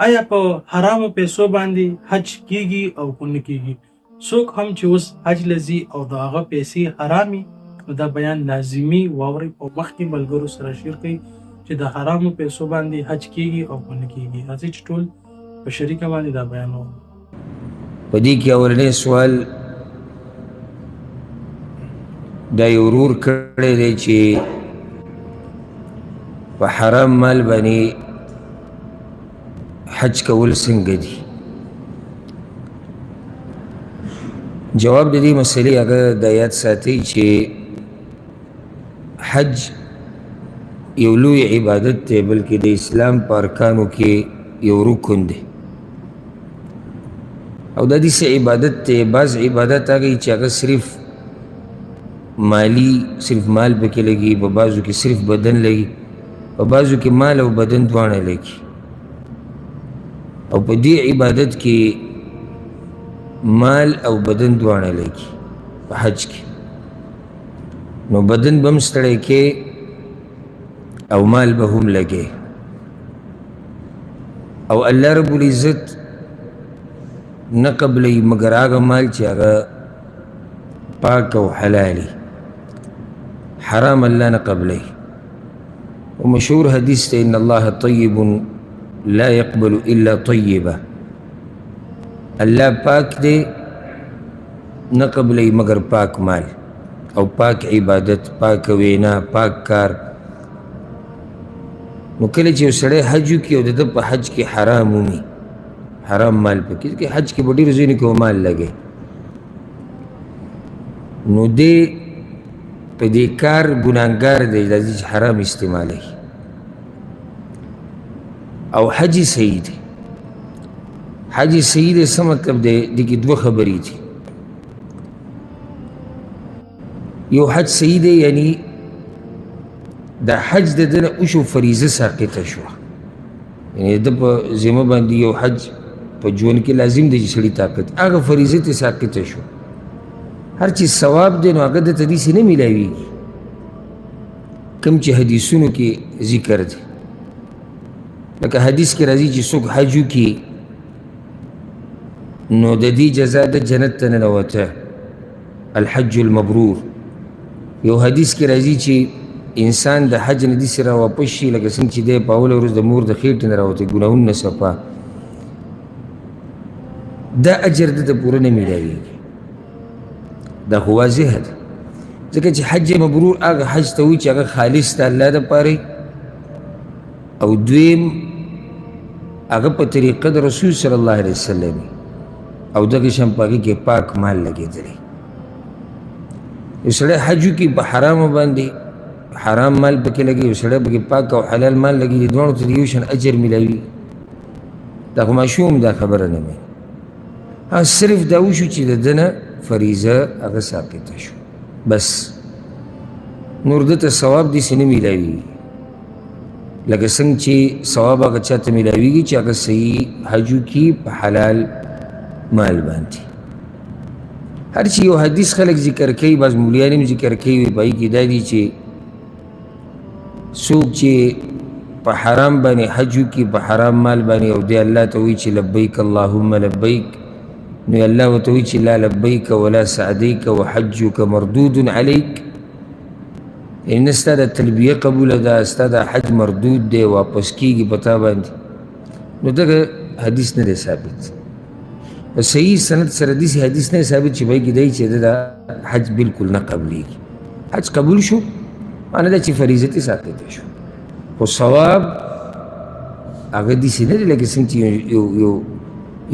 آیا په حرامو پیسو باندې حج کیږي او که نه کیږي؟ څوک هم چې اوس حج له ځي او د هغه پیسې حرامي، نو دا بیان لازمي واورئ او مخکې ملګرو سره شیر کړئ چې د حرامو پیسو باندې حج کیږي او که نه کیږي. راځئ چې ټول په شریکه باندې دا بیان واورو. په دې کې اولنی سوال دا یو ورور کړی دی چې په حرام مال باندې حج کول څنګه دي؟ جواب د دې مسئلې هغه دا یاد ساتئ چې حج یو لوی عبادت دی، بلکې د اسلام په ارکانو کې یو رکن دی او دا داسې عبادت دی. بعض عبادت هغه چې هغه صرف مالی، صرف مال پکې لګي، په بعضو کې صرف بدن لګي، په بعضو کې مال او بدن دواړه لګي. او په دې عبادت کې مال او بدن دواړه لګي په حج کې، نو بدن به هم ستړی کې او مال به هم لګي. او الله رب العزت نه قبلی مگر هغه مال چې هغه پاک او حلالي، حرام الله نه قبلی. ومشهور حدیث ته ان الله طیب لا يقبل الا طیبا، الله پاک دی نه قبلی مگر پاک مال او پاک عبادت، پاک وینا، پاک کار. نو کله چې یو سړی حج وکړي او د ده په حج کې حرام ومي، حرام مال پکې، کې حج کې په ډېرو ځایونو کې مال لګي، نو دی په دې کار ګناهګار دی راځي چې حرام استعمالوي. او حج صحیح دی. حج صحیح دی څه مطلب دی؟ دې کې دوه خبرې دي. یو حج صحیح دی یعنی دا حج د ده نه وشو، فریضه ساقطه شوه، یعنی د په ذمه باندې یو حج په ژوند کې لازم دی چې سړي طاقت، هغه فریضه ترې ساقطه شو. هر چې ثواب دی نو هغه درته داسې نه میلاویږي کوم چې حدیثونو کې ذکر دی. لکه حدیث کې راځي چې څوک حج وکړي نو د دې جزا د جنت ته ننوته، الحج المبرور. یو حدیث کې راځي چې انسان د حج نه داسې راواپس شي لکه څنګه چې دی په اوله ورځ د مور د خېټې نه راوتی، ګناهونه نه صفا، دا اجر ده ته پوره نه میلاویږي. دا خو واضح ده، ځکه چې حج مبرور هغه حج ته وایي چې هغه خالص د الله دپاره، او دویم هغه په طریقه د رسول صلی الله علیه وسلم، او دغه شان په هغې کې پاک مال لګېدلی. یو سړی حج وکړي په حرامو باندې، حرام مال پکې لګي، یو سړی پکې پاک او حلال مال لګي، دواړو ته د یو شان اجر میلاوي. دا خو ماشوم دا خبره نه وي، صرف دا وشو چې د ده نه فریضه هغه ساقطه شو، بس نور ده ته ثواب داسې نه میلاوي لکه څنګه چې ثواب هغه چا ته میلاویږي چې هغه صحیح حج وکړي په حلال مال باندې. هر چې یو حدیث خلک ذکر کوي، بعض مولیان هم ذکر کوي، په هغې کې دا دي چې څوک چې په حرام باندې حج وکړي، په حرام مال باندې، او دی الله ته وایي چې لبیک اللهم لبیک، نو الله ورته وایي چې لا لبیک ولا سعدیک وحجک مردود علیک، یعنی نه ستا د تلبیه قبوله ده، ستا د حج مردود دی، واپس کېږي په تا باندې. نو دغه حدیث نه دی ثابت. په صحیح سند سره داسې حدیث نه دی ثابت چې پهې کې دی چې د حج بالکل نه قبلیږي. حج قبول شو معنی دا چې فریضه ترې ساقطه شو، خو ثواب هغه داسې نه دی لکه څنګه چې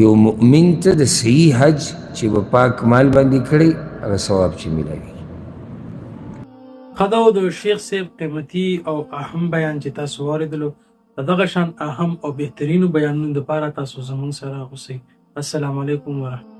یو مؤمن ته د صحیح حج چې په پاک مال باندې کړی هغه ثواب چې میلاوي. ښه دا و د شیخ صاحب قیمتي او اهم بیان چې تاسو واورېدلو. د دغه شان اهم او بهترینو بیانونو دپاره تاسو زموږ سره اوسئ. السلام علیکم ورحمة